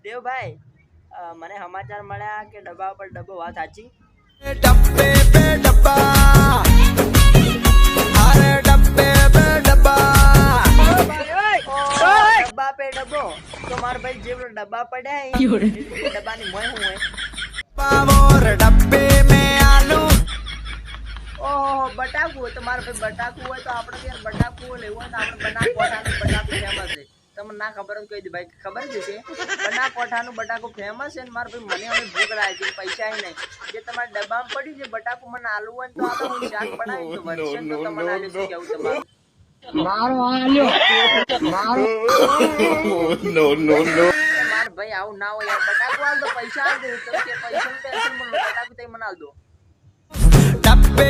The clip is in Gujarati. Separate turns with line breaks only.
દેવભાઈ મને સમાચાર મળ્યા કે ડબ્બા પર ડબ્બો વાત સાચી?
डब्बे पे डब्बा अरे डब्बे पे डब्बा
ડબ્બા પે ડબ્બો તો મારા ભાઈ જે ડબ્બા પડ્યા ડબ્બાની મોય હું હોય
और डब्बे में आलू
ઓહો બટાકુ તો મારા ભાઈ બટાકુ હોય તો આપણે યાર બટાકુ લેવું હોય તો આપણે બનાસકાંઠાનું બટાકુ ફેમસ છે. તમને ના ખબર હોય કહી દે ભાઈ, ખબર જ છે બનાસકાંઠાનું બટાકુ ફેમસ છે ને મારા ભાઈ મને હવે ભૂખ લાગી છે, પૈસા નહીં. જે તમારા ડબ્બામાં પડ્યું છે બટાકુ મને આલુ હોય તો આલો, હું શાક બનાવી તો વર્ષે તો તમને આલે શું કેવું તમારું? માર ભાઈ આવું ના હોય યાર, બટાકુ આલ દો, પૈસા આલ દો તો કે પૈસાનું ટેન્શન મને બટાકુ તઈ મને આલ દો.
डब्बे